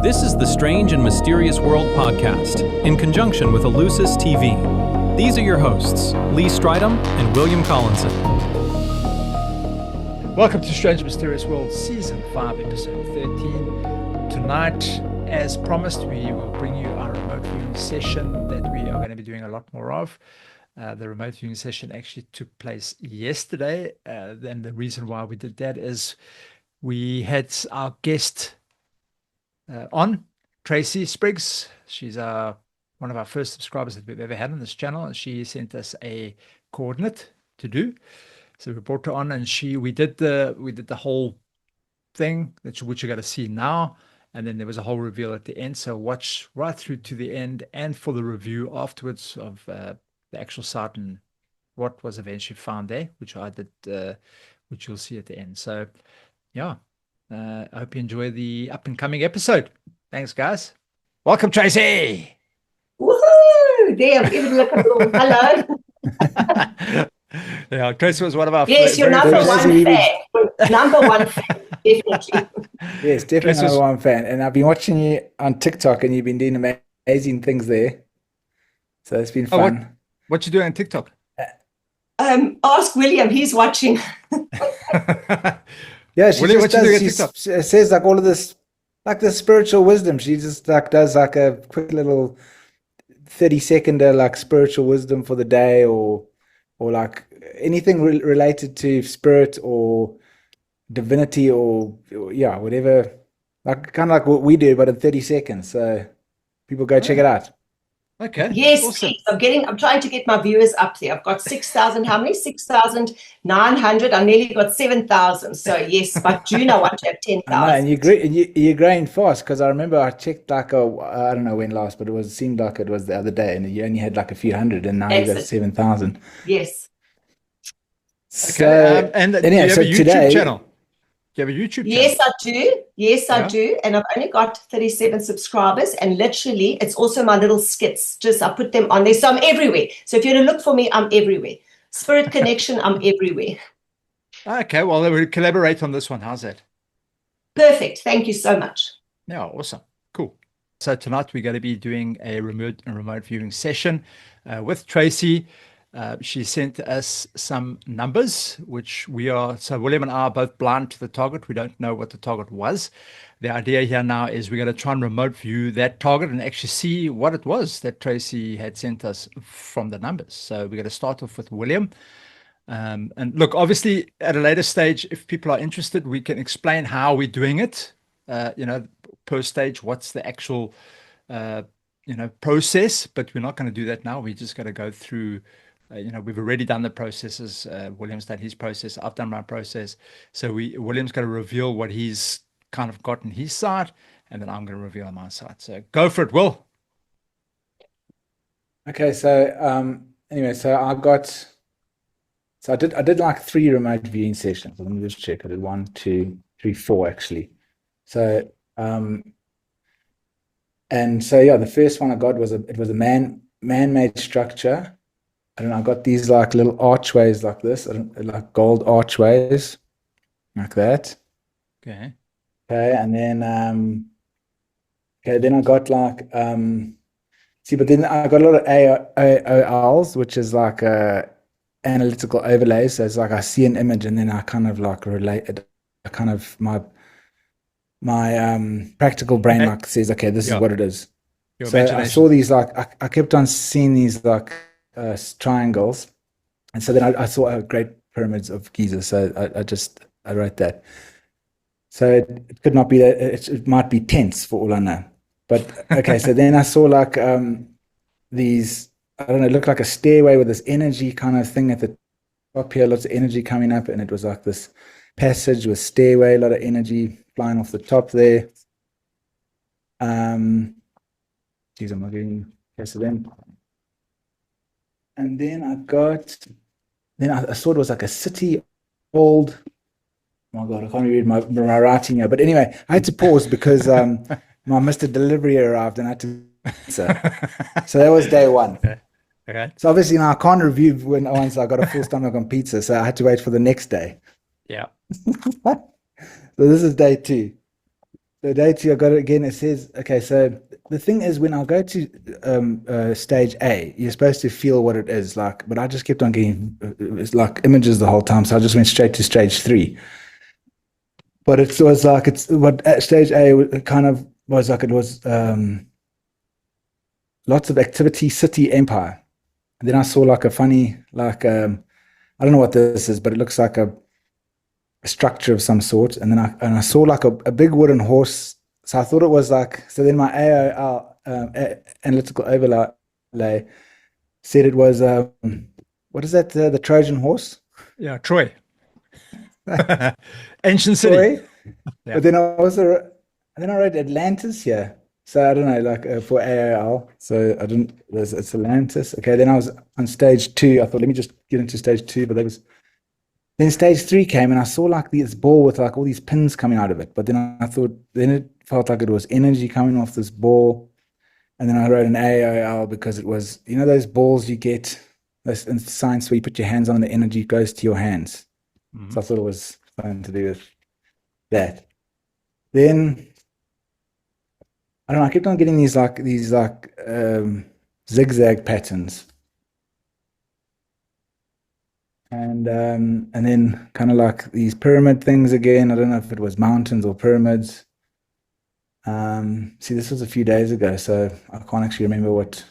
This is the Strange and Mysterious World podcast, in conjunction with Elusis TV. These are your hosts, Lee Stridham and William Collinson. Welcome to Strange Mysterious World, Season 5, Episode 13. Tonight, as promised, we will bring you our remote viewing session that we are going to be doing a lot more of. The remote viewing session actually took place yesterday. Then the reason why we did that is we had our guest on, Tracy Spriggs. She's one of our first subscribers that we've ever had on this channel, and she sent us a coordinate to do. So we brought her on, and we did the whole thing which you're going to see now, and then there was a whole reveal at the end. So watch right through to the end, and for the review afterwards of the actual site and what was eventually found there, which I did, which you'll see at the end. So yeah, I hope you enjoy the up and coming episode. Thanks, guys. Welcome, Tracy. Woohoo! There, even look at the hello. Yeah, Tracy was one of our yes, your number one fan. Number one fan, definitely. Yes, definitely number one fan. And I've been watching you on TikTok, and you've been doing amazing things there. So it's been fun. What you doing on TikTok? Ask William. He's watching. Yeah, she says like all of this, like the spiritual wisdom. She just like does like a quick little 30-second like spiritual wisdom for the day, or like anything related to spirit or divinity or yeah, whatever. Like kind of like what we do, but in 30 seconds. So people go check it out. Okay. Yes, awesome. I'm trying to get my viewers up there. I've got 6,000. How many? 6,900. I nearly got 7,000. So yes, but June I want to have 10,000. And you're growing fast, because I remember I checked like I don't know when last, but it seemed like it was the other day, and you only had like a few hundred, and now you got 7,000. Yes. Okay. And anyway, you have a YouTube channel. Do you have a YouTube channel? Yes, I do. Yes, I do. And I've only got 37 subscribers. And literally, it's also my little skits. Just I put them on there. So I'm everywhere. So if you're to look for me, I'm everywhere. Spirit Connection, I'm everywhere. Okay. Well, we'll collaborate on this one. How's that? Perfect. Thank you so much. Yeah, awesome. Cool. So tonight we're going to be doing a remote viewing session with Tracy. She sent us some numbers, which so William and I are both blind to the target. We don't know what the target was. The idea here now is we're going to try and remote view that target and actually see what it was that Tracy had sent us from the numbers. So we're going to start off with William. And look, obviously at a later stage, if people are interested, we can explain how we're doing it, per stage, what's the actual, process, but we're not going to do that now. We're just going to go through. We've already done the processes. William's done his process. I've done my process. So William's going to reveal what he's kind of got on his side, and then I'm going to reveal on my side. So go for it, Will. Okay. So anyway, I did like 3 remote viewing sessions. Let me just check. I did 1, 2, 3, 4 actually. So and so yeah, the first one I got was it was a man-made structure. I don't know, I got these like little archways like this, like gold archways, like that. Okay. Okay, and then then I got like but then I got a lot of AOLs, which is like analytical overlays. So it's like I see an image, and then I kind of like relate it. I kind of my practical brain like says, okay, this is what it is. So I saw these like I kept on seeing these like triangles, and so then I saw great pyramids of Giza. So I wrote that. So it could not be that. It might be tents for all I know. But okay, so then I saw like these, I don't know, it looked like a stairway with this energy kind of thing at the top here, lots of energy coming up, and it was like this passage with stairway, a lot of energy flying off the top there. I'm not getting so then. And then I saw it was like a city old. Oh my God, I can't read my writing here. But anyway, I had to pause because my Mr. Delivery arrived, and I had to pizza. So that was day 1. Okay. So obviously now I can't review once I got a full stomach on pizza. So I had to wait for the next day. Yeah. So this is day 2. the day two, I got it again. It says, okay, so the thing is, when I go to stage A, you're supposed to feel what it is like, but I just kept on getting it's like images the whole time, so I just went straight to stage 3. But it was like it's what at stage A kind of was like. It was lots of activity, city, empire. And then I saw like a funny I don't know what this is, but it looks like a structure of some sort. And then I saw like a big wooden horse. So I thought it was like, so then my AOL analytical overlay said it was, what is that, the Trojan horse? Yeah, Troy. Ancient city. Troy. Yeah. But then I wrote Atlantis here. So I don't know, like for AOL. So it's Atlantis. Okay, then I was on stage 2. I thought, let me just get into stage 2, but then stage 3 came and I saw like this ball with like all these pins coming out of it. But then I thought, then it felt like it was energy coming off this ball. And then I wrote an AOL because it was, you know, those balls you get in science where you put your hands on and the energy goes to your hands. Mm-hmm. So I thought it was something to do with that. Then I don't know, I kept on getting these zigzag patterns. And then kind of like these pyramid things again. I don't know if it was mountains or pyramids. See, this was a few days ago, so I can't actually remember what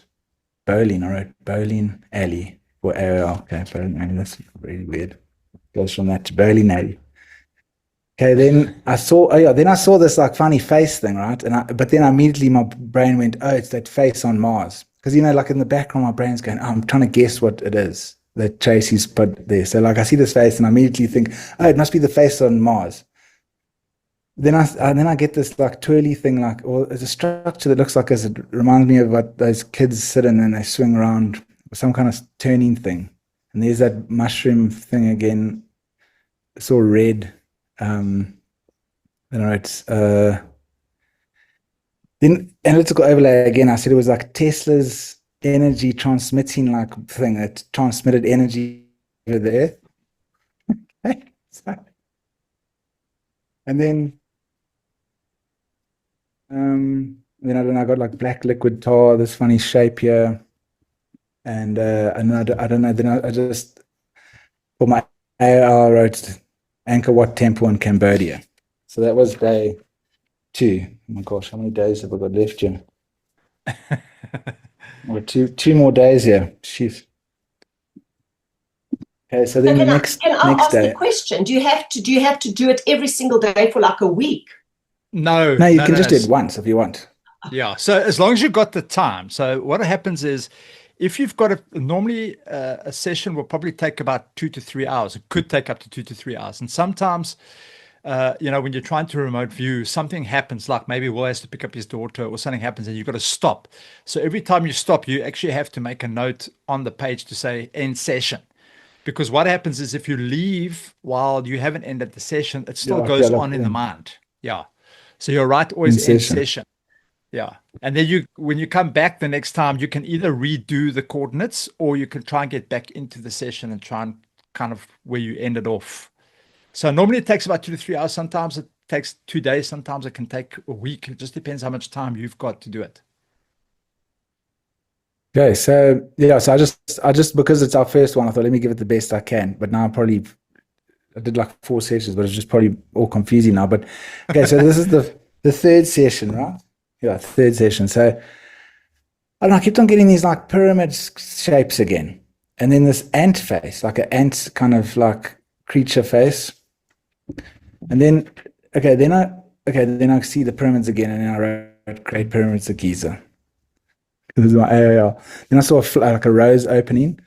bowling. I wrote bowling alley or AOL. Okay, bowling alley. That's really weird. Goes from that to bowling alley. Okay, then I saw this like funny face thing, right? But then immediately my brain went, oh, it's that face on Mars. Because, you know, like in the background, my brain's going, oh, I'm trying to guess what it is that Tracy's put there. So like I see this face and I immediately think, oh, it must be the face on Mars. Then I get this like twirly thing, like, or there's a structure that looks like it reminds me of what those kids sit in and they swing around, some kind of turning thing. And there's that mushroom thing again. It's all red. Then I wrote, then analytical overlay again. I said it was like Tesla's energy transmitting like thing that transmitted energy over there. And then I don't know, I got like black liquid tar, this funny shape here. And I don't know, then I just, for my AR, wrote Angkor Wat Temple in Cambodia. So that was day 2. Oh my gosh, how many days have I got left here? Or two more days here. Jeez. Okay, so then can next I ask day. the question? Do you have to do it every single day for like a week? No, you can just do it once if you want. Yeah. So as long as you've got the time. So what happens is, if you've got normally a session will probably take about 2 to 3 hours. It could take up to 2 to 3 hours. And sometimes, when you're trying to remote view, something happens, like maybe Will has to pick up his daughter or something happens and you've got to stop. So every time you stop, you actually have to make a note on the page to say end session. Because what happens is if you leave while you haven't ended the session, it still goes on in the mind. Yeah. So you're right, always end session. Yeah. And then when you come back the next time, you can either redo the coordinates or you can try and get back into the session and try and kind of where you ended off. So normally it takes about 2 to 3 hours. Sometimes it takes 2 days. Sometimes it can take a week. It just depends how much time you've got to do it. Okay. So yeah, so I just because it's our first one, I thought, let me give it the best I can. But now I did like 4 sessions, but it's just probably all confusing now. But okay, so this is the 3rd session, right? Yeah, 3rd session. So I don't know, I kept on getting these like pyramid shapes again. And then this ant face, like an ant kind of like creature face. And then I see the pyramids again, and then I wrote Great Pyramids of Giza. This is my AOL. Then I saw like a rose opening.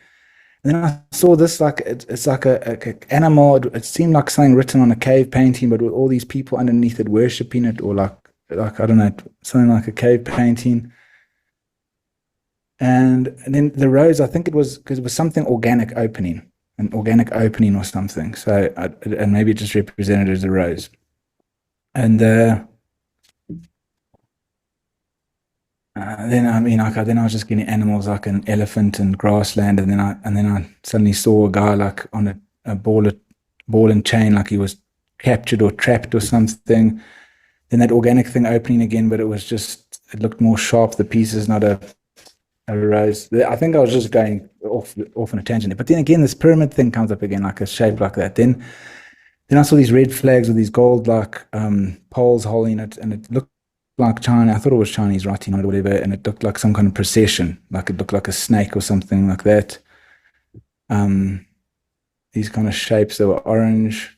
And then I saw this like it's like a animal. It seemed like something written on a cave painting, but with all these people underneath it worshiping it, or like I don't know, something like a cave painting. And then the rose, I think it was because it was something organic opening, an organic opening or something. So and maybe it just represented it as a rose. And then I was just getting animals like an elephant and grassland, and then I suddenly saw a guy like on a ball and chain, like he was captured or trapped or something. then that organic thing opening again, but it looked more sharp. The piece is not a rose. I think I was just going off on a tangent. But then again, this pyramid thing comes up again, like a shape like that. Then I saw these red flags with these gold like poles holding it, and it looked like China. I thought it was Chinese writing on it or whatever, and it looked like some kind of procession, like it looked like a snake or something like that. These kind of shapes that were orange.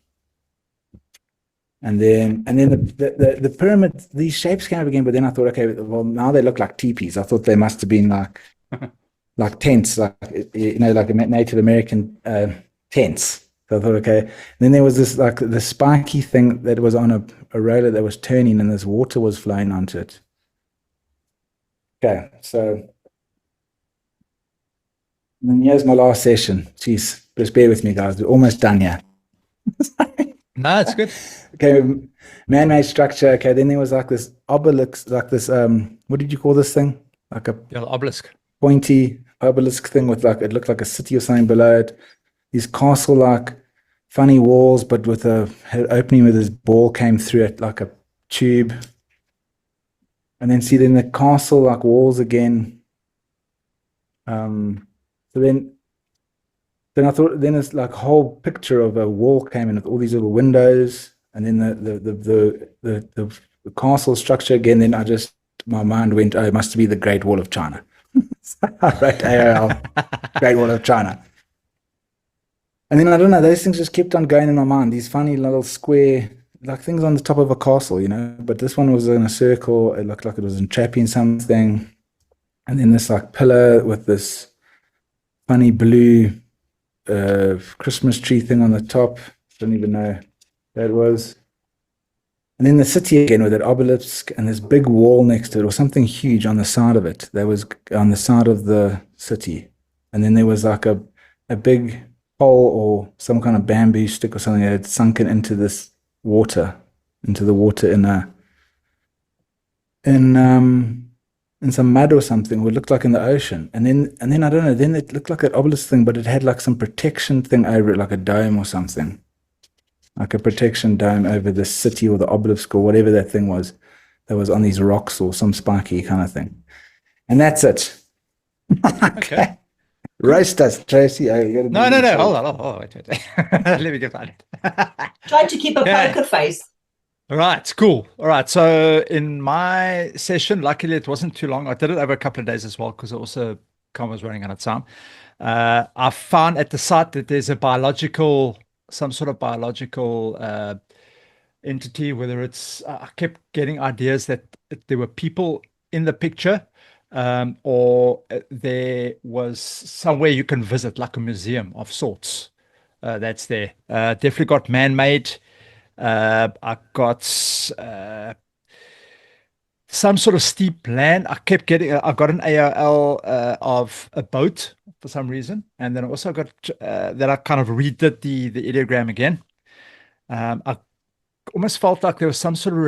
And then the pyramid, these shapes came up again, but then I thought, okay, well, now they look like teepees. I thought they must have been like tents, like like a Native American tents. So I thought, okay. And then there was this like the spiky thing that was on a roller that was turning, and this water was flowing onto it. Okay, so and then here's my last session. Jeez, just bear with me, guys. We're almost done here. No, it's good. Okay, man-made structure. Okay, then there was like this obelisk, like this what did you call this thing? Like a obelisk, pointy obelisk thing with like, it looked like a city or something below it. These castle-like funny walls, but with an opening where this ball came through it like a tube. And then then the castle-like walls again. So then I thought, then it's like a whole picture of a wall came in with all these little windows, and then the castle structure again. Then my mind went, oh, it must be the Great Wall of China. So I wrote AOL, Great Wall of China. And then I don't know, those things just kept on going in my mind. These funny little square, like things on the top of a castle, But this one was in a circle. It looked like it was entrapping something. And then this like pillar with this funny blue Christmas tree thing on the top. Don't even know what that was. And then the city again with that obelisk and this big wall next to it, or something huge on the side of it. That was on the side of the city. And then there was like a big pole or some kind of bamboo stick or something that had sunken into this water, into the water in some mud or something, what looked like in the ocean. And then I don't know, then it looked like an obelisk thing, but it had like some protection thing over it, like a dome or something. Like a protection dome over the city or the obelisk or whatever that thing was that was on these rocks or some spiky kind of thing. And that's it. Okay. Roast us, Tracy. No. Hold on. Wait. Let me get that. Try to keep a poker face. All right, cool. All right, so in my session, luckily it wasn't too long. I did it over a couple of days as well because also was running out of time. I found at the site that there's some sort of biological entity, whether it's, I kept getting ideas that there were people in the picture, or there was somewhere you can visit, like a museum of sorts that's there. Definitely got man-made. I got some sort of steep land. I got an AOL of a boat for some reason. And then I also got that I kind of redid the ideogram again. I almost felt like there was some sort of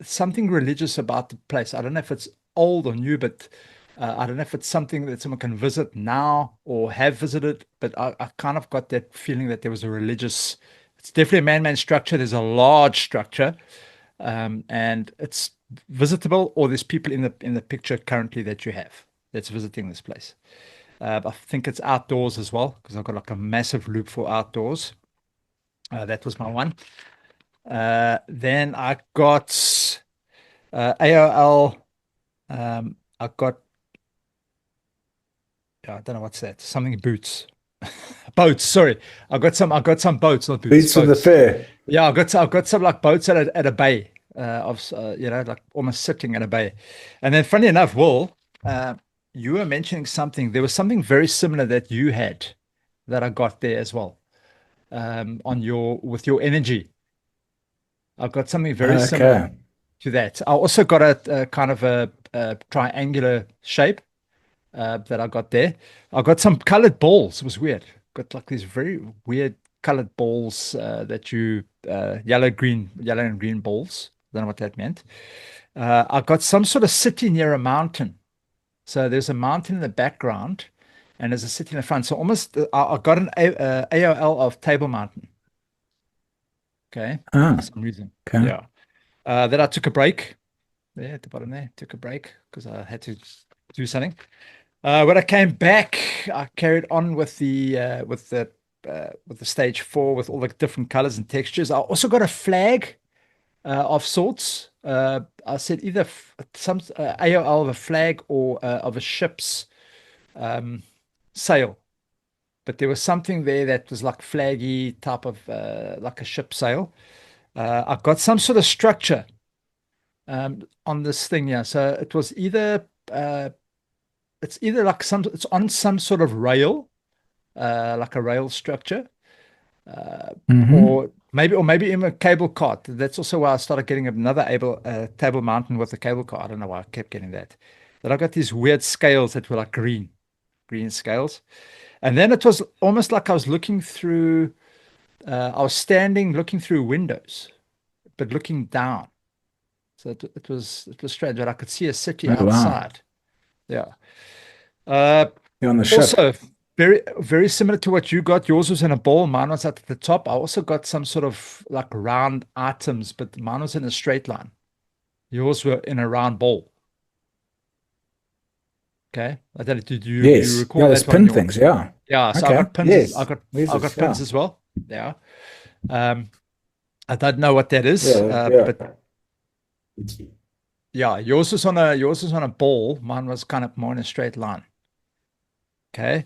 something religious about the place. I don't know if it's old or new, but I don't know if it's something that someone can visit now or have visited, but I kind of got that feeling that there was it's definitely a man-made structure. There's a large structure, and it's visitable, or there's people in the picture currently that you have that's visiting this place. I think it's outdoors as well, because I've got like a massive loop for outdoors. That was my one. Then I got AOL. I got, I don't know what's that. Something boots. Boats. Sorry, I got some boats, not boots. Boots from the fair. Yeah, I've got some like boats at a bay, like almost sitting at a bay. And then, funny enough, Will, you were mentioning something. There was something very similar that you had that I got there as well. With your energy, I've got something very similar to that. I also got a kind of a triangular shape that I got there. I got some colored balls. It was weird. Got like these very weird colored balls that yellow and green balls. I don't know what that meant. I got some sort of city near a mountain. So there's a mountain in the background, and there's a city in the front. So almost, I got an AOL of Table Mountain. Okay. For some reason. Okay. Yeah. Then I took a break. There at the bottom there. Took a break because I had to do something. When I came back, I carried on with the stage 4 with all the different colors and textures. I also got a flag of sorts. I said either some AOL of a flag or of a ship's sail. But there was something there that was like flaggy type of like a ship sail. I got some sort of structure on this thing. Yeah. So it was either it's like it's on some sort of rail, like a rail structure, or maybe in a cable cart. That's also why I started getting another table mountain with a cable cart. I don't know why I kept getting that. Then I got these weird scales that were like green scales. And then it was almost like I was looking through, I was standing looking through windows, but looking down. So it was strange, but I could see a city outside. Wow. Yeah. You're on the also, ship. very, very similar to what you got. Yours was in a ball. Mine was at the top. I also got some sort of like round items, but mine was in a straight line. Yours were in a round ball. Okay. Did you recall that? There's pin things. Yeah. Yeah. So okay. I got pins. Yes. I got pins as well. Yeah. I don't know what that is. But yeah, yours was on a ball. Mine was kind of more in a straight line. Okay.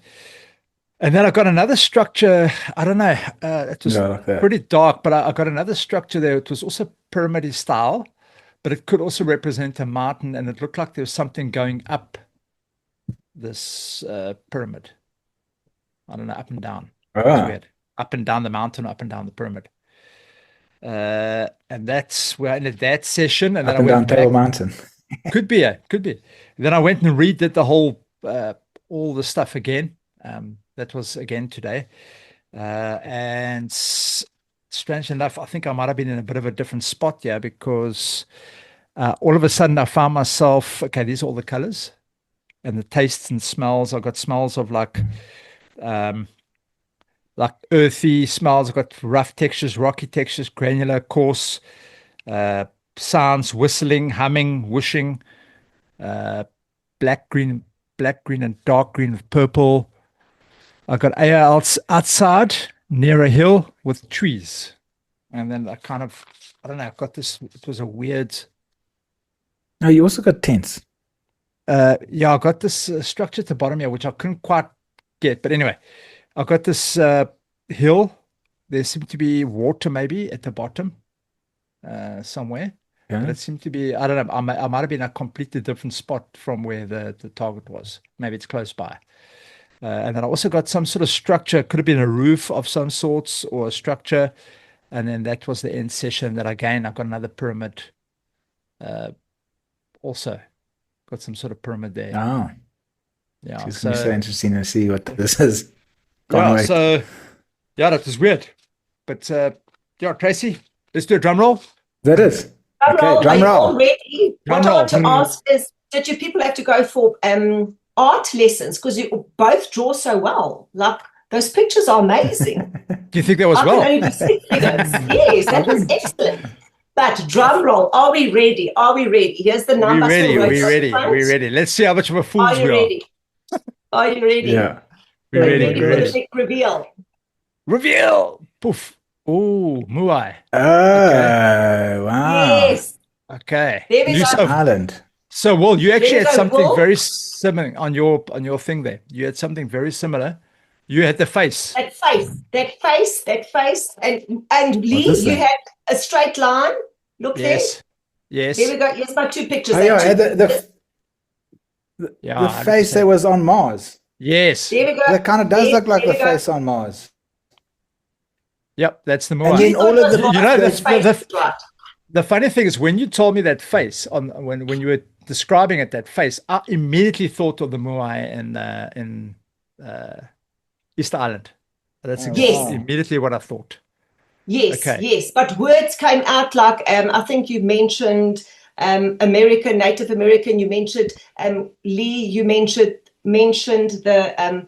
And then I got another structure. I don't know. It was pretty dark, but I got another structure there. It was also pyramid style, but it could also represent a mountain, and it looked like there was something going up this pyramid. I don't know, up and down. It's weird. Up and down the mountain, up and down the pyramid. And that's where I ended that session. And up then and down Table Mountain. Could be. Then I went and redid the whole all the stuff again. That was again today. And strange enough, I think I might have been in a bit of a different spot here because all of a sudden I found myself, okay, these are all the colors and the tastes and smells. I got smells of like earthy smells. I've got rough textures, rocky textures, granular, coarse, sounds, whistling, humming, whooshing, black, green, and dark green with purple. I got AOL outside near a hill with trees. And then I don't know, I got this, it was a weird. No, you also got tents. Yeah, I got this structure at the bottom here, which I couldn't quite get. But anyway, I got this hill. There seemed to be water maybe at the bottom somewhere. Yeah. But it seemed to be, I don't know, I might have been a completely different spot from where the target was. Maybe it's close by. And then I also got some sort of structure. Could have been a roof of some sorts or a structure. And then that was the end session that again, I got another pyramid. Also got some sort of pyramid there. Oh. Yeah. It's going to be so interesting to see what this is. So yeah, that was weird. But yeah, Tracy, let's do a drum roll. That is. Drum roll. Ready? What I want to ask is, did you people have to go for art lessons? Because you both draw so well. Like, those pictures are amazing. Do you think that was well? I can only do 6 figures. Yes, that was excellent. But drum roll, are we ready? Here's the number. We're ready. Let's see how much of a fool we are. Are you ready? Yeah. We're ready. For the big reveal. Reveal! Poof. Oh, Moai. Oh, wow. Yes. Okay. There we go. Ireland. So, Will, you actually had something very similar on your thing there. You had something very similar. You had the face. That face. And Lee, you had a straight line. Look there. Yes. There we go. Here's my 2 pictures. Oh, yeah, the face that was on Mars. Yes. There we go. That kind of does look like the face on Mars. Yep, that's the Moai. And then all of the the funny thing is when you told me that face when you were describing it, that face, I immediately thought of the Moai in East Island. That's immediately what I thought. Yes, yes. But words came out like I think you mentioned American, Native American. You mentioned Lee. You mentioned the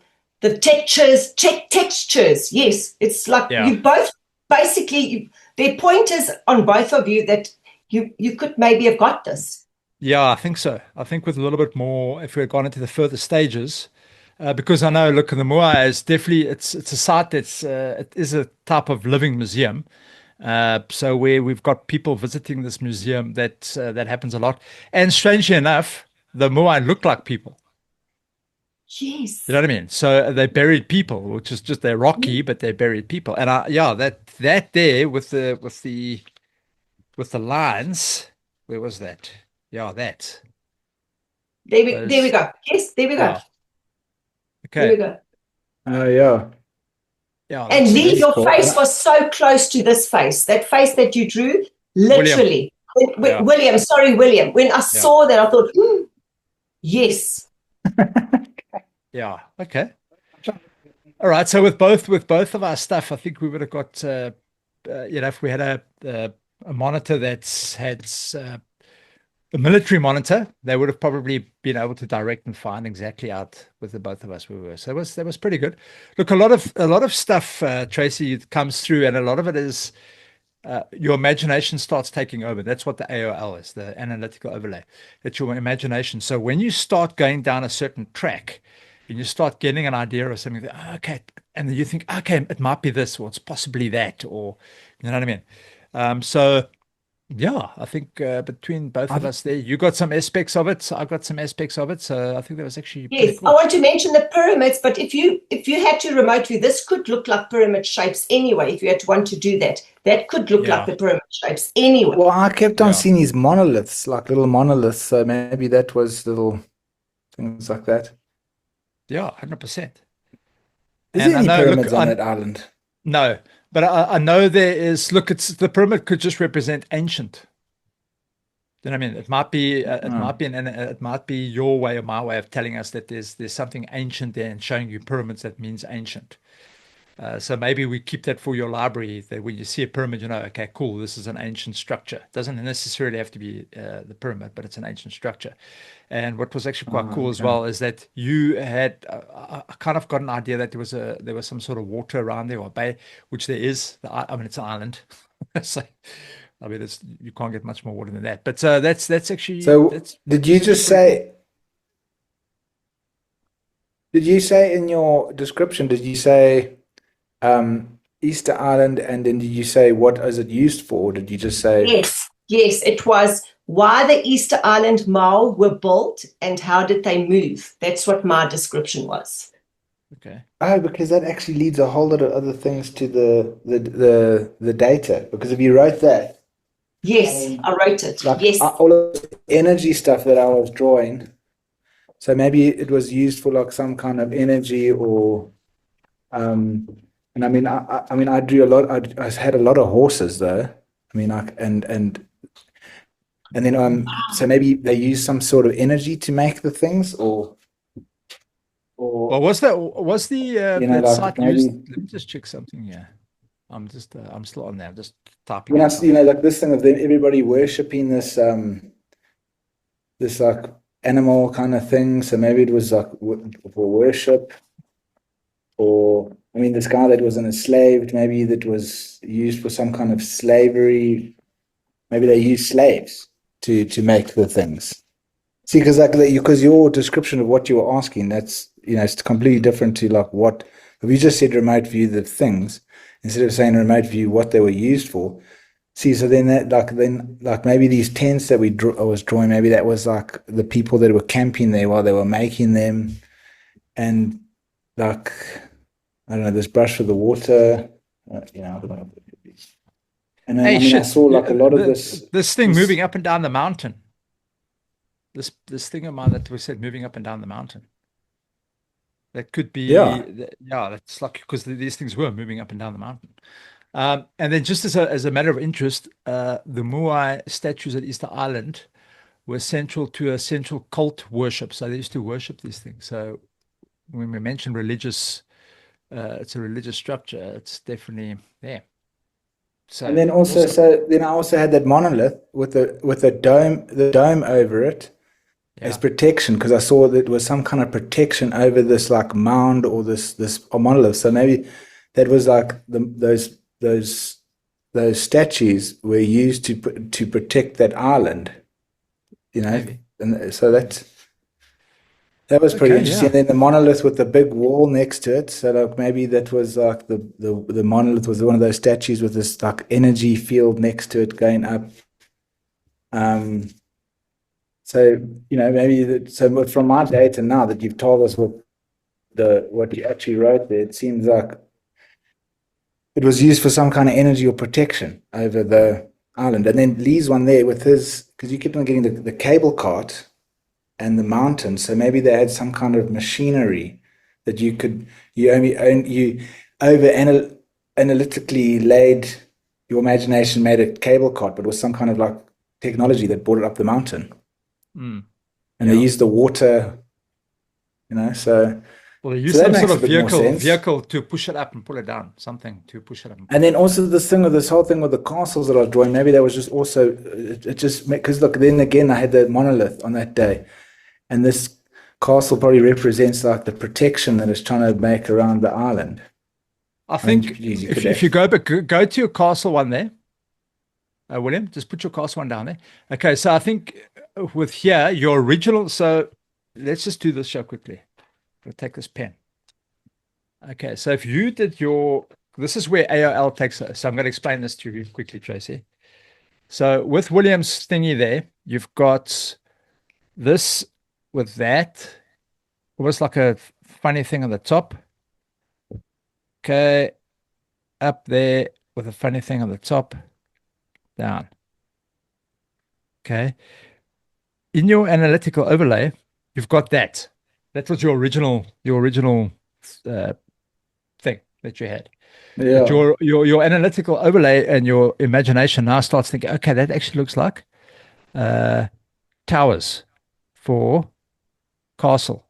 textures. Yes, it's like you both basically. there are pointers on both of you that you could maybe have got this. Yeah, I think so. I think with a little bit more, if we had gone into the further stages, because I know, look, in the Moai is definitely, it's a site that's, it is a type of living museum. So where we've got people visiting this museum, that happens a lot. And strangely enough, the Moai look like people. Yes. You know what I mean? So they buried people, which is just, they're rocky, but they buried people. And that there with the lines, where was that? Yeah, that. There we go. Yes, there we go. Yeah. Okay. There we go. Oh, yeah. Yeah. And Lee, your cool. face was so close to this face. That face that you drew, literally. William. When I saw that, I thought, yes. Yeah. Okay. All right. So with both of our stuff, I think we would have got, if we had a monitor that's had a military monitor, they would have probably been able to direct and find exactly out with the both of us we were. So that was pretty good. Look, a lot of stuff, Tracy, comes through, and a lot of it is your imagination starts taking over. That's what the AOL is, the analytical overlay. It's your imagination. So when you start going down a certain track and you start getting an idea of something, okay, and then you think, okay, it might be this, or it's possibly that, or you know what I mean? So yeah, I think between both of us there, you got some aspects of it, I got some aspects of it. So I think that was actually pretty cool. I want to mention the pyramids, but if you had to remote view, this could look like pyramid shapes anyway. If you had to want to do that, that could look like the pyramid shapes anyway. Well, I kept on seeing these monoliths, like little monoliths. So maybe that was little things like that. Yeah, 100%. Is there any pyramids on that island? No. But I know there is. Look, the pyramid could just represent ancient. You know what I mean? It might be. It might be your way or my way of telling us that there's something ancient there and showing you pyramids. That means ancient. So maybe we keep that for your library. That when you see a pyramid, you know, okay, cool. This is an ancient structure. It doesn't necessarily have to be the pyramid, but it's an ancient structure. And what was actually quite cool as well is that you had I kind of got an idea that there was some sort of water around there, or bay, which there is. I mean, it's an island. So, I mean, you can't get much more water than that. But that's actually. So did you just say? Did you say in your description? Did you say Easter Island, and then did you say what is it used for? Or did you just say? Yes, it was why the Easter Island Mall were built and how did they move. That's what my description was. Okay. Oh, because that actually leads a whole lot of other things to the data. Because if you wrote that. Yes, I wrote it. Like yes. All of the energy stuff that I was drawing. So maybe it was used for like some kind of energy, or and I mean I drew a lot. I had a lot of horses though. I mean and then so maybe they use some sort of energy to make the things, or well, was the that like site maybe, used? Let me just check something here. I'm still on there. I'm just typing. When like this thing of them, everybody worshipping this this like animal kind of thing. So maybe it was like for worship, or I mean, this guy that was enslaved, maybe that was used for some kind of slavery. Maybe they used slaves to make the things. See, because your description of what you were asking, that's it's completely different to like what if you just said remote view the things instead of saying remote view what they were used for. See, so then maybe these tents that I was drawing, maybe that was like the people that were camping there while they were making them, and like I don't know, this brush for the water, I don't know what it could be. And then, I saw like a lot of this thing moving up and down the mountain. This thing of mine that we said moving up and down the mountain. That could be that's like because these things were moving up and down the mountain. And then just as a matter of interest, the Moai statues at Easter Island were central to a central cult worship. So they used to worship these things. So when we mention religious, it's a religious structure. It's definitely there. So, and then also, I also had that monolith with the dome over it as protection, because I saw that it was some kind of protection over this like mound or this monolith. So maybe that was like those those statues were used to protect that island, Maybe. and so that was pretty interesting. And then the monolith with the big wall next to it. So like maybe that was like the monolith was one of those statues with this like energy field next to it going up. So maybe so from my data now that you've told us what you actually wrote there, it seems like it was used for some kind of energy or protection over the island. And then Lee's one there with his, because you keep on getting the cable cart and the mountain. So maybe they had some kind of machinery that you analytically laid, your imagination made a cable cart, but it was some kind of like technology that brought it up the mountain. And they used the water, so. Well, they use some sort of vehicle to push it up and pull it down, something to push it up. And then also this whole thing with the castles that I was drawing, maybe that was just also, it just, because look, then again, I had the monolith on that day. And this castle probably represents like the protection that it's trying to make around the island. I think if you go to your castle one there, William, just put your castle one down there. Okay, so I think with here, your original, so let's just do this show quickly. We'll take this pen. Okay, so if you did this is where AOL takes us. So I'm going to explain this to you quickly, Tracy. So with William's thingy there, you've got this with that, almost like a funny thing on the top. Okay, up there with a funny thing on the top, down. Okay, in your analytical overlay, you've got that. That was your original thing that you had. Yeah. But your analytical overlay and your imagination now starts thinking, okay, that actually looks like towers for castle.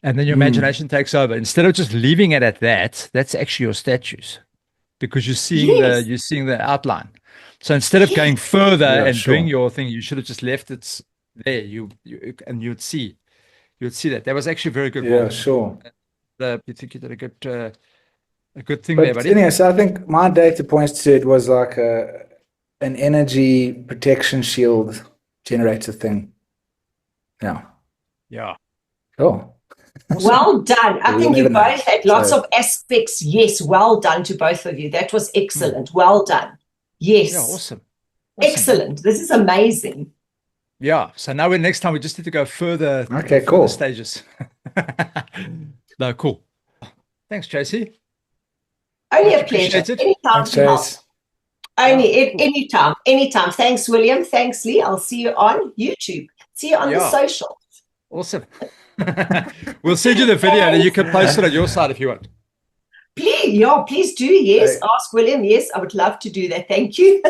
And then your imagination takes over. Instead of just leaving it at that, that's actually your statues, because you're seeing the outline. So instead of going further doing your thing, you should have just left it there. And you'd see that. That was actually very good. Yeah, sure. You think you did a good thing but there, buddy. Anyway, so I think my data points to it was like an energy protection shield generator thing. Yeah. Yeah. Cool. Well done. I think you both had lots of aspects. Yes, well done to both of you. That was excellent. Well done. Yes. Yeah, awesome. Excellent. This is amazing. Yeah. So now next time we just need to go further. Okay, cool. Stages. No, cool. Thanks, Tracy. Only a pleasure. Anytime to help. Anytime. Thanks, William. Thanks, Lee. I'll see you on YouTube. See you on the social. Awesome. We'll send you the video and you can post it on your side if you want. Please do. Yes. Ask William. Yes, I would love to do that. Thank you.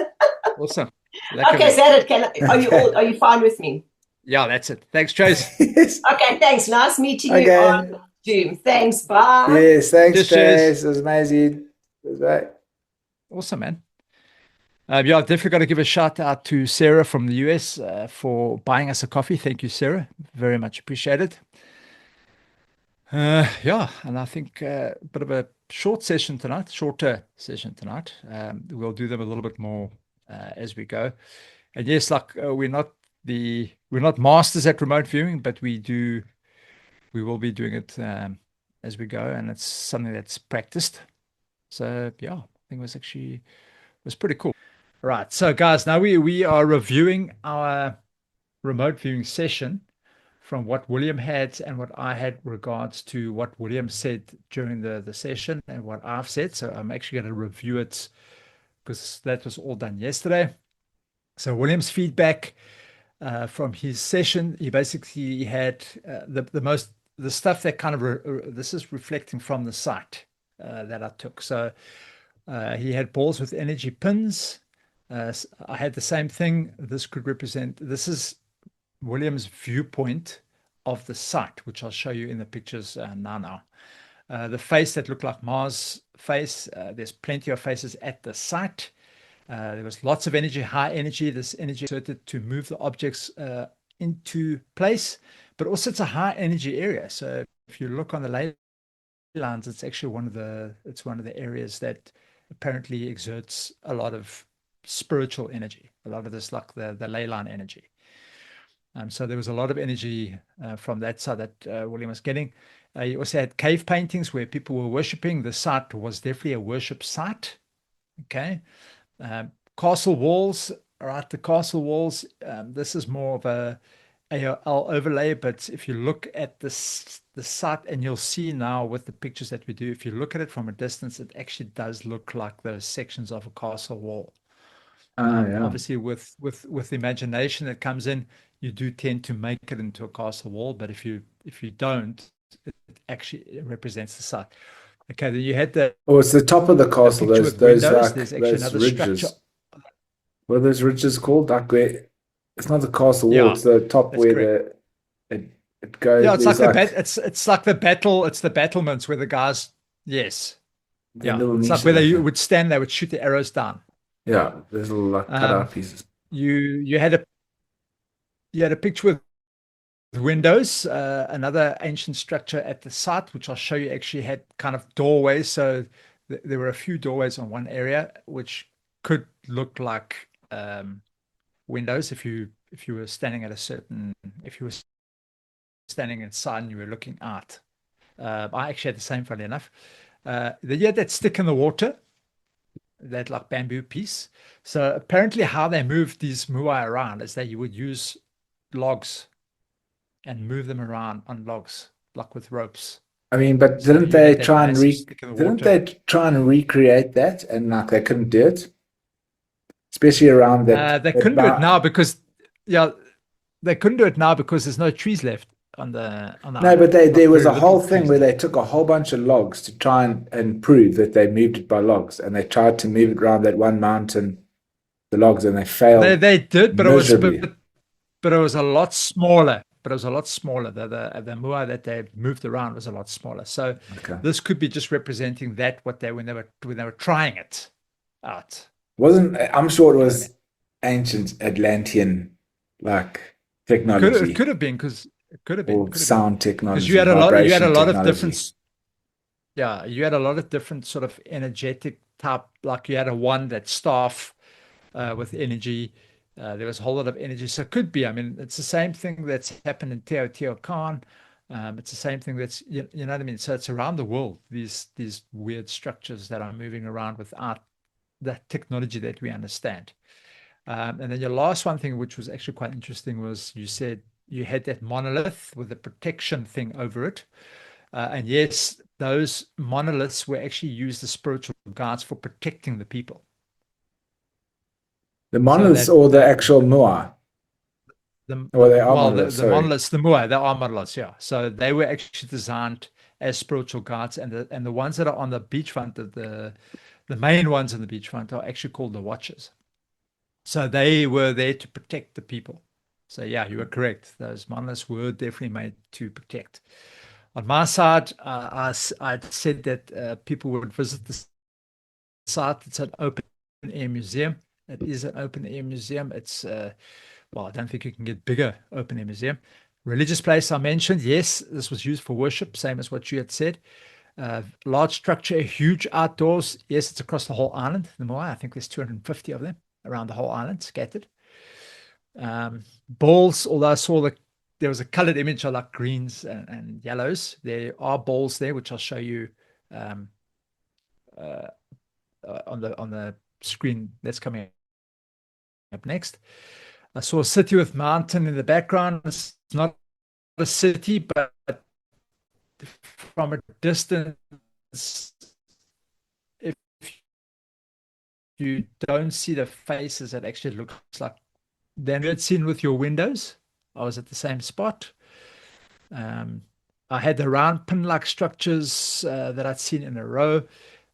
Awesome. Okay, is that it? Are you fine with me? Yeah, that's it. Thanks, Trace. Okay, thanks. Nice meeting you on Zoom. Thanks. Bye. Yes, thanks, Trace. It was amazing. It was great. Awesome, man. I've definitely got to give a shout out to Sarah from the US for buying us a coffee. Thank you, Sarah. Very much appreciated. And I think a bit of a shorter session tonight. We'll do them a little bit more as we go. And yes, we're not masters at remote viewing, but we will be doing it as we go, and it's something that's practiced. So I think it was pretty cool. Right, so guys, now we are reviewing our remote viewing session from what William had and what I had regards to what William said during the session and what I've said. So I'm actually going to review it because that was all done yesterday. So William's feedback from his session, he basically had the stuff that kind of this is reflecting from the site that I took. So he had balls with energy pins. I had the same thing. This is William's viewpoint of the site, which I'll show you in the pictures now. The face that looked like Mars face, there's plenty of faces at the site. There was lots of energy, high energy. This energy exerted to move the objects into place, but also it's a high energy area. So if you look on the ley lines, it's actually one of the areas that apparently exerts a lot of spiritual energy, a lot of this, like the ley line energy. So there was a lot of energy from that side that William was getting. You also had cave paintings where people were worshipping. The site was definitely a worship site. Okay. Castle walls, right? The castle walls, this is more of a AOL overlay, but if you look at the site, and you'll see now with the pictures that we do, if you look at it from a distance, it actually does look like those sections of a castle wall. Yeah. Obviously, with imagination that comes in, you do tend to make it into a castle wall, but if you don't, it actually represents the site. Okay, then you had it's the top of the castle. Those windows. like There's actually those another ridges. structure. What are those ridges called? Like where it's not the castle wall. Yeah, it's the top where it goes. Yeah, it's like it's like the battle. It's the battlements where the guys. Yes. Yeah, it's like where they would stand. They would shoot the arrows down. Yeah, there's little like cutout pieces. You had a picture with windows, another ancient structure at the site, which I'll show you, actually had kind of doorways. So there were a few doorways on one area, which could look like windows if you were standing at if you were standing inside and you were looking out. I actually had the same, funny enough. You had that stick in the water, that like bamboo piece. So apparently how they moved these Moai around is that you would use logs and move them around on logs, like with ropes. I mean, but didn't they try and recreate that, and like they couldn't do it, especially around that? They couldn't do it now because they couldn't do it now because there's no trees left on the no, island. but there was a whole thing where they took a whole bunch of logs to try and prove that they moved it by logs, and they tried to move it around that one mountain, the logs, and they failed. They did, but miserably. it was a lot smaller. But it was a lot smaller. The Moai that they moved around was a lot smaller. So this could be just representing that when they were trying it out. I'm sure it was ancient Atlantean like technology. It could have been because it could have been or sound technology. Because you had a lot of different. Yeah, you had a lot of different sort of energetic type. Like you had one that staff with energy. There was a whole lot of energy. So it could be, I mean, it's the same thing that's happened in Teotihuacan. It's the same thing that's, you know what I mean? So it's around the world, these weird structures that are moving around without the technology that we understand. And then your last one thing, which was actually quite interesting, was you said you had that monolith with the protection thing over it. And yes, those monoliths were actually used as spiritual guards for protecting the people. The monoliths or the actual Moai? The monoliths, the Moai, they are monoliths, yeah. So they were actually designed as spiritual guards, and the ones that are on the beachfront, the main ones on the beachfront are actually called the Watchers. So they were there to protect the people. So yeah, you were correct. Those monoliths were definitely made to protect. On my side, I said that people would visit the site. It's an open air museum. It is an open air museum. It's I don't think you can get bigger open air museum. Religious place I mentioned, yes, this was used for worship, same as what you had said. Large structure, huge outdoors. Yes, it's across the whole island. The Moai, I think there's 250 of them around the whole island, scattered. Balls, although I saw there was a colored image of like greens and yellows. There are balls there, which I'll show you on the screen that's coming up next. I saw a city with mountain in the background. It's not a city, but from a distance, if you don't see the faces, it actually looks like then you had seen with your windows. I was at the same spot. I had the round pin-like structures that I'd seen in a row.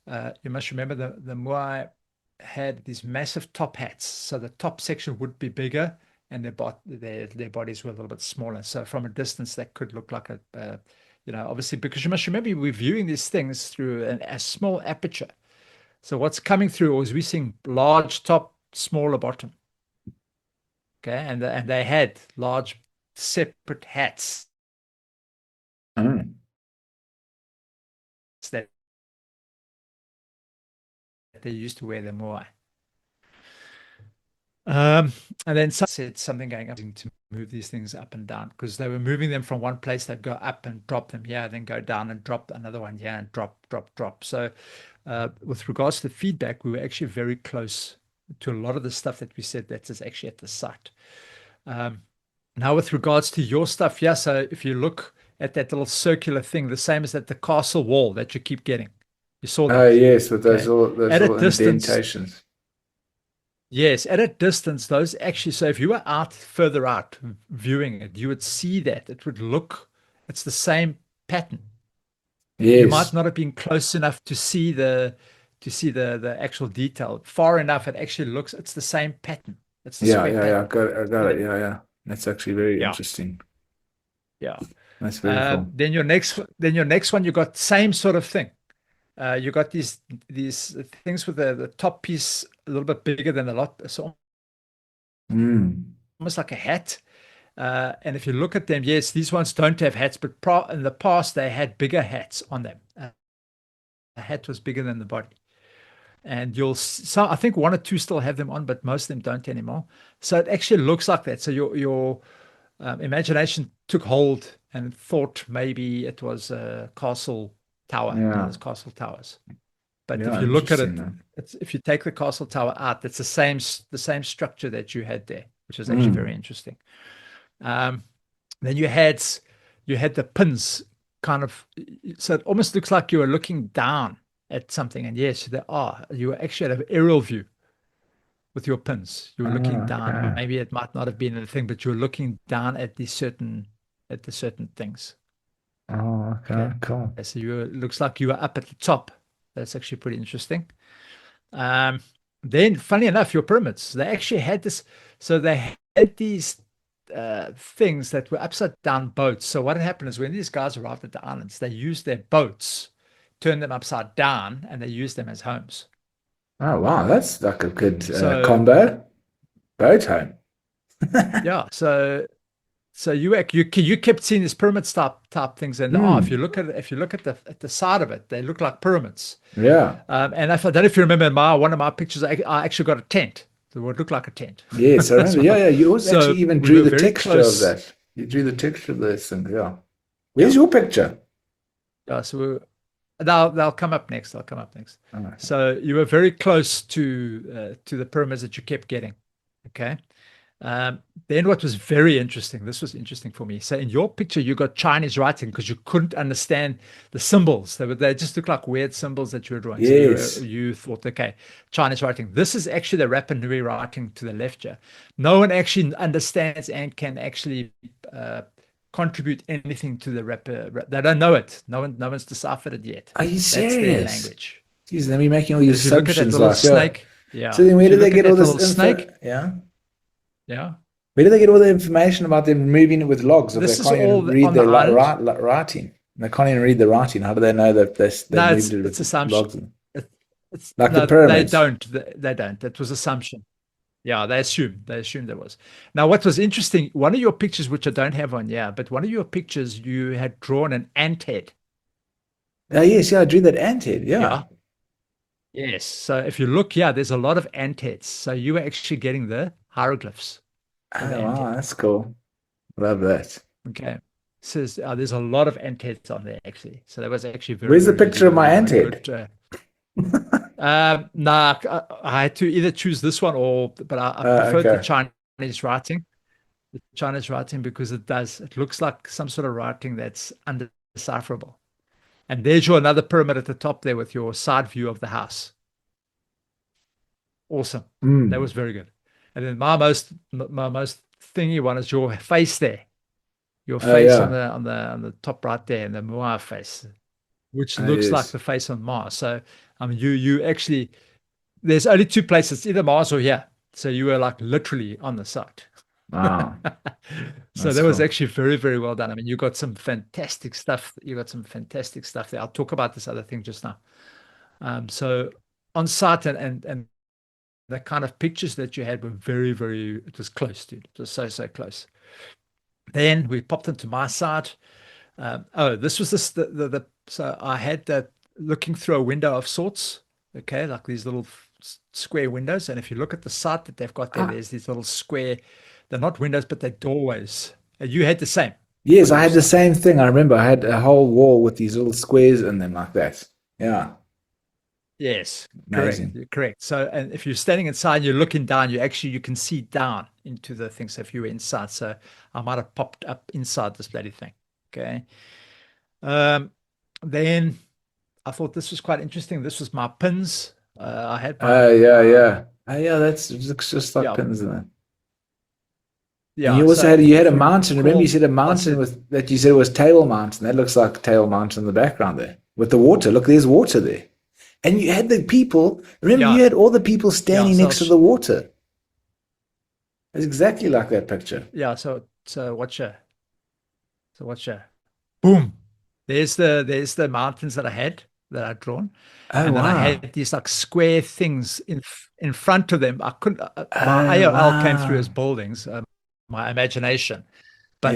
You must remember the Moai had these massive top hats, so the top section would be bigger, and their bodies were a little bit smaller. So from a distance, that could look like obviously, because you must remember we're viewing these things through a small aperture. So what's coming through is we're seeing large top, smaller bottom. Okay, and they had large separate hats. That they used to wear the Moai. And then some said something going up to move these things up and down, because they were moving them from one place. They'd go up and drop them here, then go down and drop another one here, and drop. So with regards to feedback, we were actually very close to a lot of the stuff that we said that is actually at the site. Now with regards to your stuff, yeah, so if you look at that little circular thing, the same as at the castle wall that you keep getting. You saw that? Oh, yes, with those little distance, indentations. Yes, at a distance, those actually, so if you were further out viewing it, you would see that it would look, it's the same pattern. Yes. You might not have been close enough to see the actual detail. Far enough, it actually looks, it's the same pattern. It's the I got it. Yeah. That's actually very interesting. Yeah. That's very cool. Then your next one, you got same sort of thing. You got these things with the top piece a little bit bigger than the lot, so almost like a hat. And if you look at them, yes, these ones don't have hats, but in the past they had bigger hats on them. The hat was bigger than the body. And I think one or two still have them on, but most of them don't anymore. So it actually looks like that. So your imagination took hold and thought maybe it was a castle tower. Yeah. Those castle towers. But if you look at it, if you take the castle tower out, it's the same structure that you had there, which is actually very interesting. Then you had the pins kind of, so it almost looks like you were looking down at something. And yes, you were actually at an aerial view with your pins. You were looking down. Okay. Maybe it might not have been a thing, but you were looking down at the certain things. Oh, okay, cool. So looks like you were up at the top. That's actually pretty interesting. Then, funny enough, your pyramids, they actually had this. So they had these things that were upside down boats. So what had happened is when these guys arrived at the islands, they used their boats, turned them upside down, and they used them as homes. Oh, wow. That's like a good combo. Boat home. Yeah. So you kept seeing these pyramid type things, and if you look at the side of it, they look like pyramids. Yeah. And I don't know if you remember one of my pictures, I actually got a tent. It would look like a tent. Yes, I remember. Yeah. You also actually even drew the texture of that. You drew the texture of those things. Yeah. Where's your picture? Yeah. So they'll come up next. They'll come up next. Okay. So you were very close to the pyramids that you kept getting. Okay. Then what was very interesting, this was interesting for me. So in your picture, you got Chinese writing because you couldn't understand the symbols. They just looked like weird symbols that you were drawing. Yes. So you thought, okay, Chinese writing. This is actually the Rapa Nui writing to the left here. No one actually understands and can actually contribute anything to the Rapa. They don't know it. No one's deciphered it yet. Are you serious? That's their language. Jeez, they're making all these assumptions. Look at that little snake. Yeah. So then where did they get all this snake? Yeah. Yeah. Where do they get all the information about them moving it with logs? If This they is can't even all read on their the writing. They can't even read the writing. How do they know that they moved it with it's assumption. logs? It's Like the pyramids. They don't. That was assumption. Yeah, they assumed there was. Now, what was interesting, one of your pictures, which I don't have on, but one of your pictures, you had drawn an ant head. Oh, yes, I drew that ant head. Yeah. Yes. So if you look, there's a lot of ant heads. So you were actually getting the hieroglyphs. Oh, wow, that's cool. Love that. Okay. Says there's a lot of ant heads on there, actually. So that was actually very. Where's the picture of my ant head? Nah, I had to either choose this one but I preferred the Chinese writing. The Chinese writing, because it looks like some sort of writing that's undecipherable. And there's your another pyramid at the top there with your side view of the house. Awesome. That was very good. And then my most thingy one is your face there. Your face on the top right there, and the Moai face, which looks like the face on Mars. So you actually, there's only two places, either Mars or here. So you were like literally on the site. Wow. So that was actually very, very well done. I mean, you got some fantastic stuff. There. I'll talk about this other thing just now. So on site and the kind of pictures that you had were very, very, it was close, dude. It was so close. Then we popped into my side. This was so I had that looking through a window of sorts. okay, like these little square windows. And if you look at the site that they've got there, there's these little square, they're not windows, but they're doorways. And you had the same. Yes, I had the same thing. I remember I had a whole wall with these little squares in them like that. Yeah. Yes, Amazing. correct. So, and if you're standing inside and you're looking down, you can see down into the thing. So if you were inside, so I might have popped up inside this bloody thing. Okay. Then I thought this was quite interesting. This was my pins. I had my yeah. That looks just like pins in it. Yeah. And you also had a mountain. Remember you said a mountain that you said was Table Mountain. That looks like Table Mountain in the background there with the water. Look, there's water there. And you had the people, remember you had all the people standing next to the water. It's exactly like that picture. Yeah, so watch her. Boom. There's the mountains that I'd drawn. And then I had these like square things in front of them. I couldn't my AOL came through as buildings, my imagination. But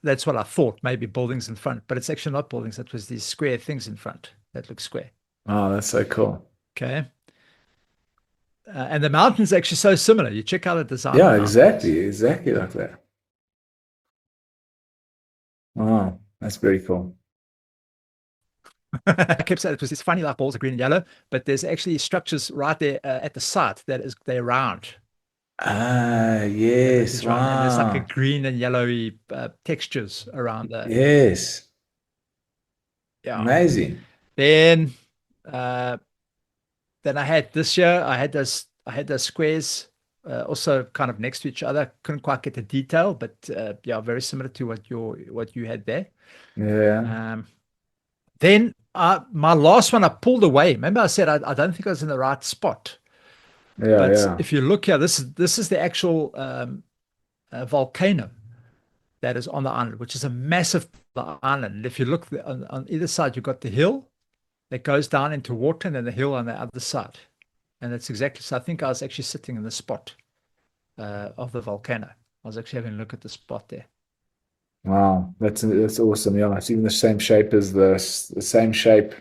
that's what I thought, maybe buildings in front. But it's actually not buildings. It was these square things in front that look square. Oh, that's so cool. Okay. And the mountain's actually so similar. You check out the design. Yeah, exactly like that. Wow, that's very cool. I kept saying it was these funny like balls of green and yellow, but there's actually structures right there at the site they're round. Yes. Wow. And there's like a green and yellowy textures around there. Yes. Yeah. Amazing. Then I had this year, I had those squares also kind of next to each other. Couldn't quite get the detail, but very similar to what you had there. Yeah. Then my last one I pulled away. Remember I said I don't think I was in the right spot. But if you look here, this is the actual volcano that is on the island, which is a massive island. And if you look on either side, you've got the hill that goes down into water, and then the hill on the other side. And that's exactly, so I think I was actually sitting in the spot of the volcano. I was actually having a look at the spot there. Wow, that's awesome. Yeah, it's even the same shape as the same shape.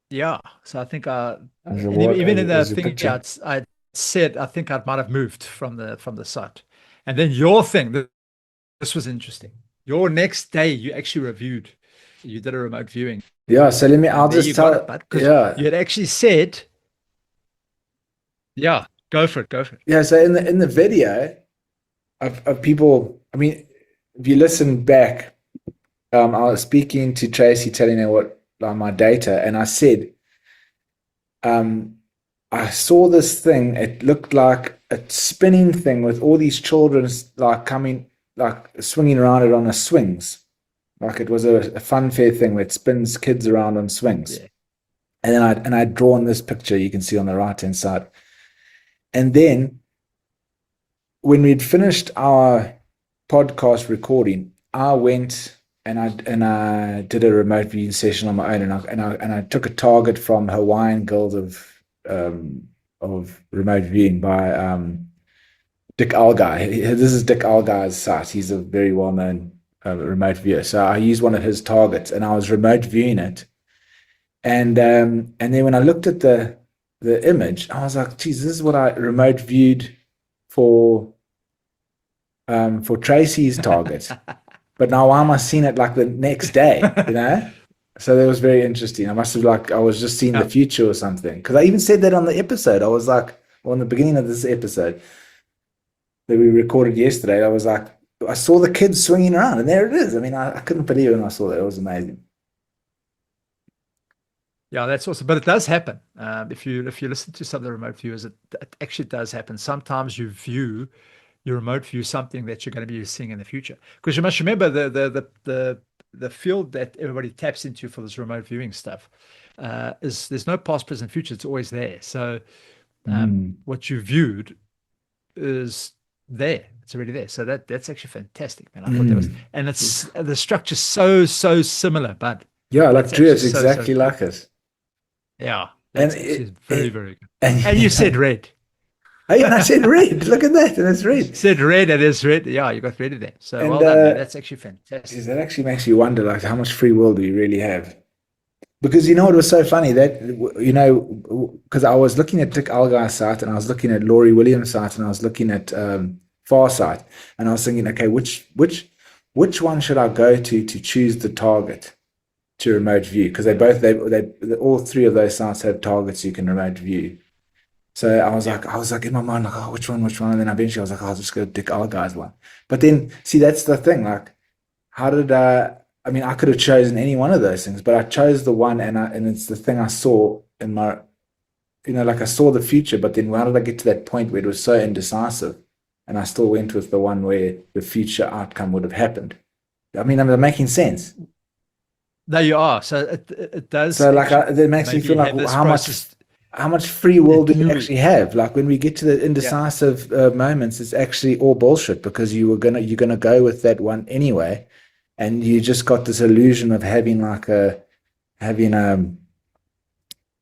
Yeah, so I think even in the thing I said, I think I might have moved from the site. And then your thing, this was interesting. Your next day, you actually you did a remote viewing. Yeah, so I'll just tell it. Yeah, you had actually said, yeah, go for it. Yeah, so in the video of people, I mean, if you listen back, I was speaking to Tracy, telling her what my data, and I said, I saw this thing. It looked like a spinning thing with all these children like coming, like swinging around it on a swings. Like it was a fun fair thing where it spins kids around on swings. Yeah. And then I'd drawn this picture you can see on the right-hand side. And then when we'd finished our podcast recording, I went and I did a remote viewing session on my own, and I took a target from Hawaiian Guild of Remote Viewing by Dick Algai. This is Dick Algai's site. He's a very well-known remote viewer. So I used one of his targets, and I was remote viewing it. And then when I looked at the image, I was like, geez, this is what I remote viewed for Tracy's target. But now why am I seeing it like the next day, you know? So that was very interesting. I must have I was just seeing the future or something. Because I even said that on the episode. I was like, on the beginning of this episode that we recorded yesterday, I was like, I saw the kids swinging around, and there it is. I mean, I couldn't believe it when I saw that. It was amazing. Yeah, that's awesome. But it does happen. If you listen to some of the remote viewers, it actually does happen. Sometimes you remote view something that you're going to be seeing in the future. Because you must remember the field that everybody taps into for this remote viewing stuff is there's no past, present, future. It's always there. So what you viewed is there. It's already there. So that's actually fantastic, man. I thought that was, and it's the structure's so similar, but yeah, like Drew, it's exactly like it. Yeah, that's very, very good. And you said red. Hey, and I said red. Look at that, and it's red. You said red, and it's red. Yeah, you got red in there. So well done, man. That's actually fantastic. That actually makes you wonder, like, how much free will do you really have? Because you know it was so funny that because I was looking at Dick Alguy's site and I was looking at Laurie Williams' site and I was looking at Farsight and I was thinking, okay, which one should I go to choose the target to remote view? Because they all three of those sites have targets you can remote view. So I was like in my mind, like, oh, which one? And then eventually I was like, oh, I'll just go Dick Alguy's one. But then see, that's the thing, like, how did I mean, I could have chosen any one of those things, but I chose the one, and it's the thing I saw in my, like I saw the future, but then how did I get to that point where it was so indecisive, and I still went with the one where the future outcome would have happened? I mean, I'm making sense. There you are. So it does. So like, it makes me feel like how much free will do you actually have? Like when we get to the indecisive moments, it's actually all bullshit because you're gonna go with that one anyway. And you just got this illusion of having like an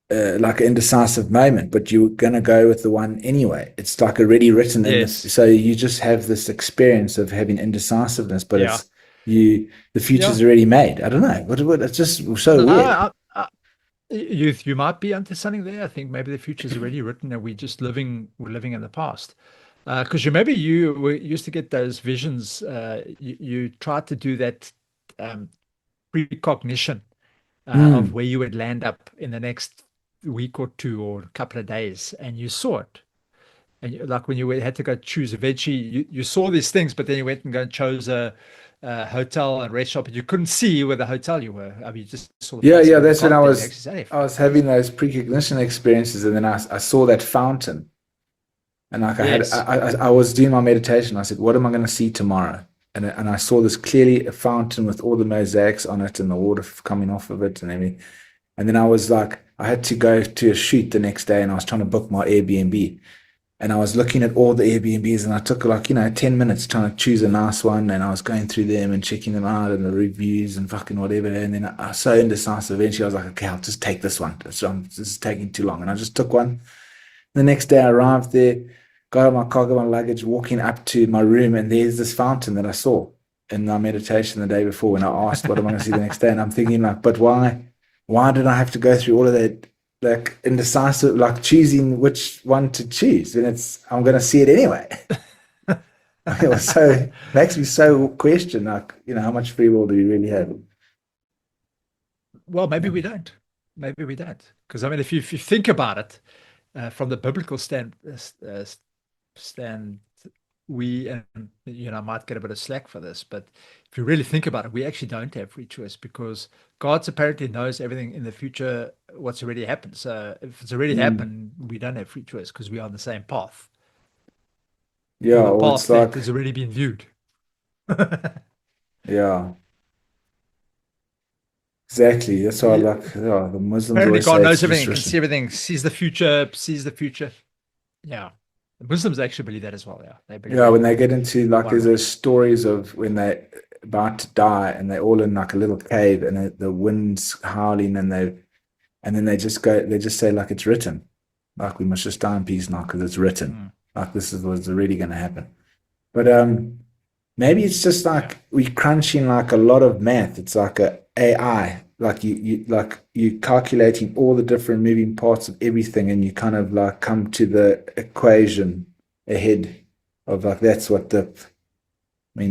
indecisive moment, but you're gonna go with the one anyway. It's like already written in this, so you just have this experience of having indecisiveness, but the future's already made. I don't know. It's just so weird. You might be onto something there. I think maybe the future's already written, and we're living in the past. Because remember, you used to get those visions. You tried to do that precognition of where you would land up in the next week or two or a couple of days, and you saw it. And like when you had to go choose, eventually you saw these things, but then you went and chose a hotel and restaurant, but you couldn't see where the hotel you were. I mean, you just saw. That's when I was having those precognition experiences, and then I saw that fountain. And like I was doing my meditation. I said, what am I going to see tomorrow? And I saw this clearly, a fountain with all the mosaics on it and the water coming off of it and everything. And then I was like, I had to go to a shoot the next day and I was trying to book my Airbnb. And I was looking at all the Airbnbs and I took 10 minutes trying to choose a nice one. And I was going through them and checking them out and the reviews and fucking whatever. And then I was so indecisive. Eventually I was like, okay, I'll just take this one. This is taking too long. And I just took one. The next day I arrived there, got out my car, got my luggage, walking up to my room, and there's this fountain that I saw in my meditation the day before when I asked what am I going to see the next day. And I'm thinking like, but why did I have to go through all of that, like indecisive, like choosing which one to choose when I'm going to see it anyway? It was makes me so question, like, how much free will do we really have? Well, maybe we don't. Because I mean, if you think about it, from the biblical stand, we, and I might get a bit of slack for this, but if you really think about it, we actually don't have free choice because God apparently knows everything in the future, what's already happened. So if it's already happened, we don't have free choice because we are on the same path. Yeah, the path that has already been viewed. Yeah. Exactly. That's why the Muslims apparently always God say knows everything, can see everything, sees the future. Yeah. The Muslims actually believe that as well. Yeah. They believe when they get into there's those stories of when they're about to die and they're all in like a little cave and the wind's howling and then they just say like it's written. Like we must just die in peace now because it's written. Like this is what's really going to happen. But maybe it's just like we're crunching like a lot of math. It's like a AI, like you calculating all the different moving parts of everything, and you kind of like come to the equation ahead of like that's what so I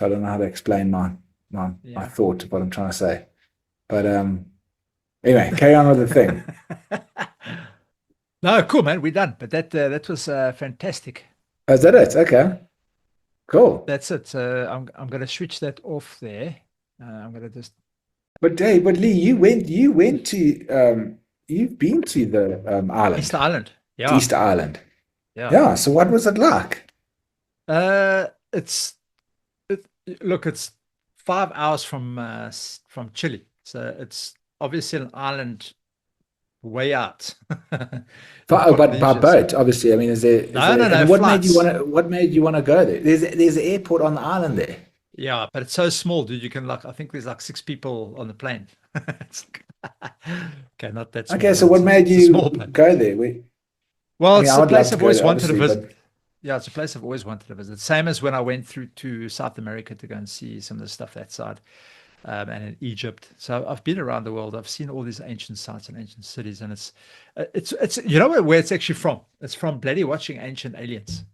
don't know how to explain my thought of what I'm trying to say, but anyway, carry on with the thing. No, cool, man, we're done. But that was fantastic. Oh, is that it? Okay, cool. That's it. I'm going to switch that off there. I'm going to just. But Lee, you've been to the island. Easter Island. Yeah. Easter Island. Yeah. Yeah. So what was it like? It's 5 hours from Chile, so it's obviously an island way out. But by boat, obviously. I mean, is there? No. What made you want to go there? There's an airport on the island there. Yeah, but it's so small, dude. You can I think there's like 6 people on the plane. Okay, not that small. Okay, so what made you go there? It's a place I've always wanted to visit. Yeah, it's a place I've always wanted to visit. Same as when I went through to South America to go and see some of the stuff that side. and in Egypt. So I've been around the world. I've seen all these ancient sites and ancient cities, and it's you know where it's actually from? It's from bloody watching Ancient Aliens.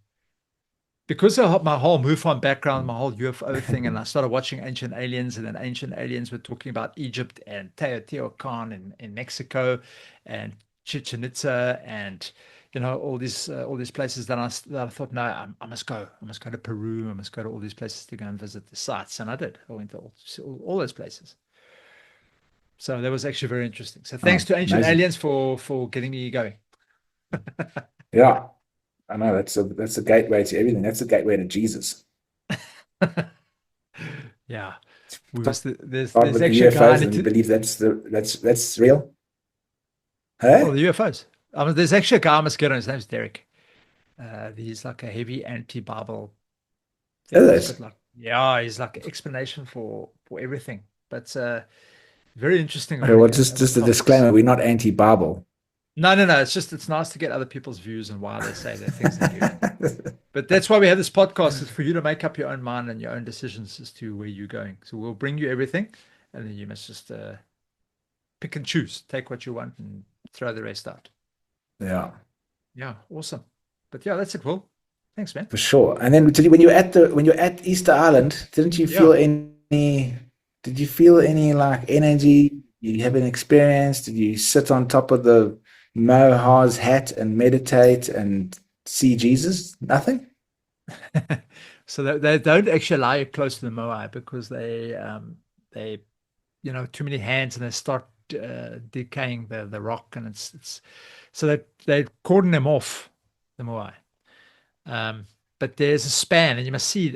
Because of my whole MUFON background, my whole UFO thing, and I started watching Ancient Aliens, and then Ancient Aliens were talking about Egypt and Teotihuacan in Mexico, and Chichen Itza, and all these places. That I thought, no, I must go. I must go to Peru. I must go to all these places to go and visit the sites, and I did. I went to all those places. So that was actually very interesting. So thanks to Ancient Aliens for getting me going. Yeah. I know that's a gateway to everything. That's a gateway to Jesus. Yeah, there's actually the UFOs, and you believe that's real. Hey? Oh, the UFOs. There's actually a guy I must get on. His name's Derek. He's like a heavy anti-Bible. He's like an explanation for everything. But very interesting. Okay, well, just a disclaimer: we're not anti-Bible. No. It's nice to get other people's views and why they say the things they do. But that's why we have this podcast, is for you to make up your own mind and your own decisions as to where you're going. So we'll bring you everything, and then you must just pick and choose, take what you want and throw the rest out. Yeah. Yeah, awesome. But yeah, that's it, Will. Thanks, man. For sure. And then when you're at Easter Island, didn't you feel did you feel any like energy? Did you have an experience? Did you sit on top of the Moai's hat and meditate and see Jesus? Nothing. So they don't actually allow you close to the Moai, because they too many hands, and they start decaying the rock, and it's so they cordon them off, the Moai. But there's a span, and you must see.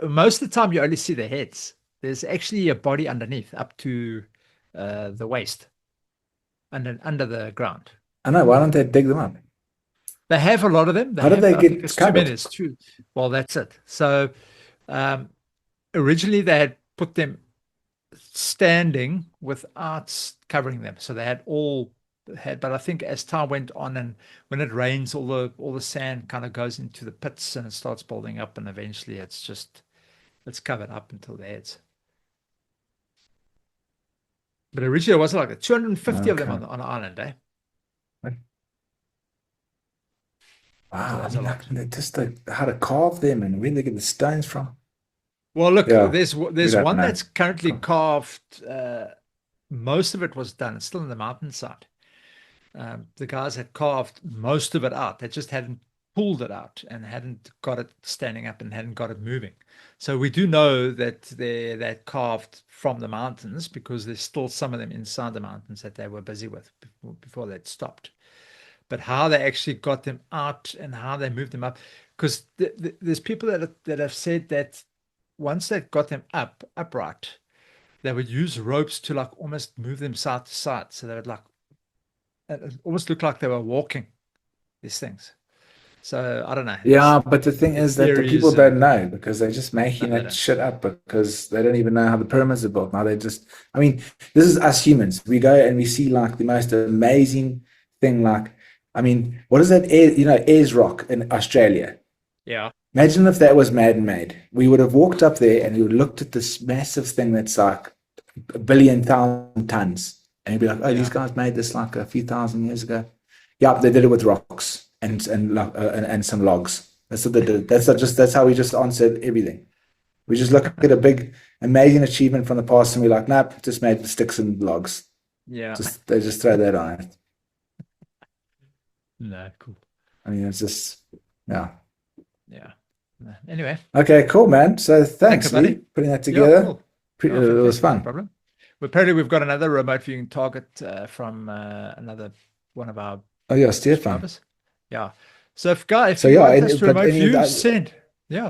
Most of the time you only see the heads. There's actually a body underneath, up to the waist, and under the ground. I know. Why don't they dig them up? They have a lot of them. How did they get covered? It's too. Well, that's it. So originally they had put them standing without covering them. So they had but I think as time went on, and when it rains, all the sand kind of goes into the pits and it starts building up, and eventually it's covered up until the heads. But originally it was like 250 of them on the island, eh? Wow, just how to carve them and where they get the stones from. Well, look, there's one that's currently carved. Most of it was done. It's still in the mountainside. The guys had carved most of it out. They just hadn't pulled it out and hadn't got it standing up and hadn't got it moving. So we do know that they carved from the mountains, because there's still some of them inside the mountains that they were busy with before they'd stopped. But how they actually got them out and how they moved them up, because there's people that have said that once they got them upright, they would use ropes to like almost move them side to side. So they would it almost look like they were walking, these things. So I don't know. Yeah, but the thing is that the people don't know, because they're just making that shit up, because they don't even know how the pyramids are built. Now this is us humans. We go and we see like the most amazing thing. Like, what is that? Ayers Rock in Australia. Yeah. Imagine if that was man-made. We would have walked up there and we would have looked at this massive thing that's like 1 billion tons. And you'd be like, these guys made this like a few thousand years ago. Yeah, they did it with rocks and some logs. That's what they did. That's how we just answered everything. We just look at a big, amazing achievement from the past, and we're like, nope, just made sticks and logs. Yeah. They just throw that on it. No, cool. It's just, yeah. Yeah. Anyway. Okay, cool, man. So thanks, Lee, putting that together. Yeah, cool. It was fun. No problem. Well, apparently we've got another remote viewing target from another one of our Stefan. Yeah. So if you want us to remote view,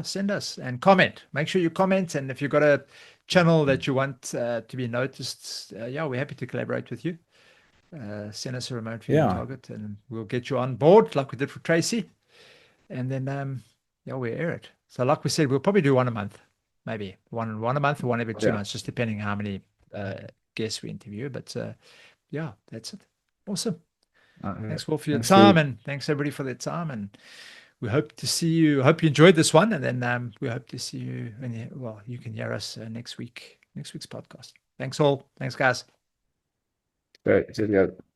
send us and comment. Make sure you comment, and if you've got a channel that you want to be noticed, we're happy to collaborate with you. Send us a remote viewing target, and we'll get you on board like we did for Tracy, and then we air it. So like we said, we'll probably do one a month, maybe one a month or one every 2 months, just depending how many guests we interview. But that's it. Awesome. Thanks, Will, for your time, and thanks everybody for their time, and we hope to see you. Hope you enjoyed this one, and then we hope to see you you can hear us next week next week's podcast. Thanks all. Thanks, guys. Great. Cheers, guys.